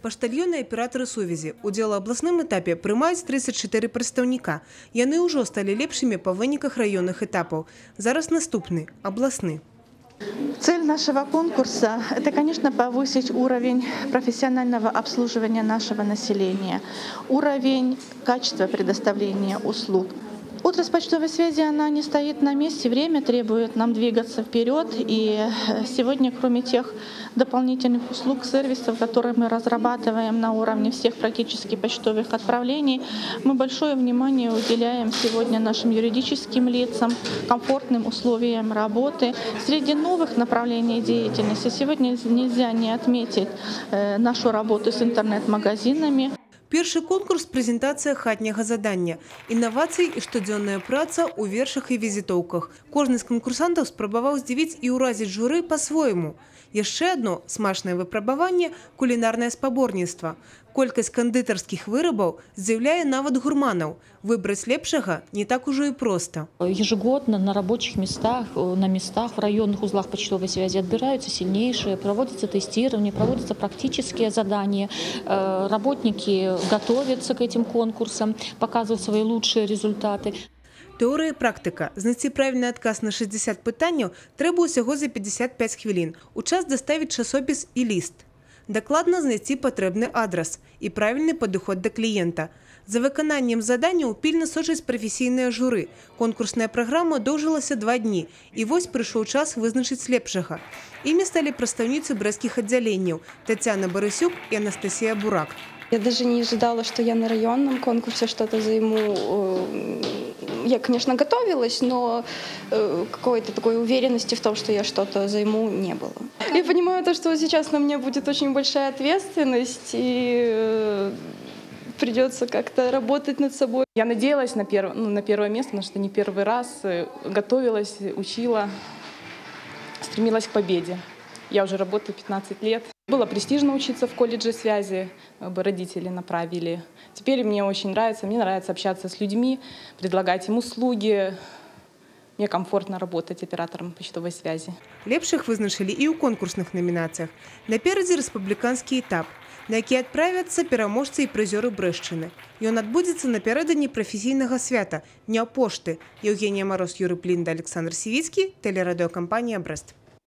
Паштальёны і аператары сувязі. Удзел у абласным этапе прымаюць 34 прадстаўніка. Яны ўжо сталі лепшымі па выніках раённых этапаў. Зараз наступны – абласны. Цель нашего конкурса – это, конечно, повысить уровень профессионального обслуживания нашего населения, уровень качества предоставления услуг. Отрасль почтовой связи, она не стоит на месте, время требует нам двигаться вперед. И сегодня, кроме тех дополнительных услуг, сервисов, которые мы разрабатываем на уровне всех практически почтовых отправлений, мы большое внимание уделяем сегодня нашим юридическим лицам, комфортным условиям работы. Среди новых направлений деятельности сегодня нельзя не отметить нашу работу с интернет-магазинами. Першы конкурс – прэзентацыя хатняга задання, інавацыі і штодзённая праца ў вершах і візітоўках. Кожны з канкурсантаў спрабаваў здзівіць і ўразіць журы па-свойму. Яшчэ адно смачнае выпрабаванне – кулінарнае спаборніцтва. Колькасць кандытарскіх вырабаў здзіўляе нават гурманаў. Выбраць лепшага не так ужо і проста. Ежегодно на рабочих местах, в районных узлах почтовой связи отбираются сильнейшие, проводится тестирование, проводятся практические задания. Работники готовятся к этим конкурсам, показывают свои лучшие результаты. Тэорыя і практыка. Знайсці правільны адказ на 60 пытанняў трэба ўсяго за 55 хвілін. У час даставіць часопіс і ліст. Дакладна знайсці патрэбны адрас і правільны падыход да кліента. За выкананнем заданняў пільна сочаць прафесійныя журы. Конкурсная праграма доўжылася 2 дні. І вось прыйшоў час вызначыць лепшага. Імі сталі прадстаўніцы брэсцкіх аддзяленняў Тацяна Барысюк і Анастасія Бурак. Я даже не ожидала, что я на районном конкурсе что-то займу. Я, конечно, готовилась, но какой-то такой уверенности в том, что я что-то займу, не было. Я понимаю, что сейчас на мне будет очень большая ответственность, и придется как-то работать над собой. Я надеялась на первое место, потому что не первый раз готовилась, учила, стремилась к победе. Я уже работаю 15 лет. Было престижно учиться в колледже связи, родители направили. Теперь мне очень нравится, общаться с людьми, предлагать им услуги. Мне комфортно работать оператором почтовой связи. Лепшых вызначылі і ў конкурсных намінацыях. Наперадзе рэспубліканскі этап, на які адправяцца пераможцы і прызёры Брэшчыны. Ён адбудзецца напярэдадні прафесійнага свята, Дня пошты. Евгения Мороз, Юрий Плінда, Александр Сівіцкі, тэлерадыёкампанія «Брэст».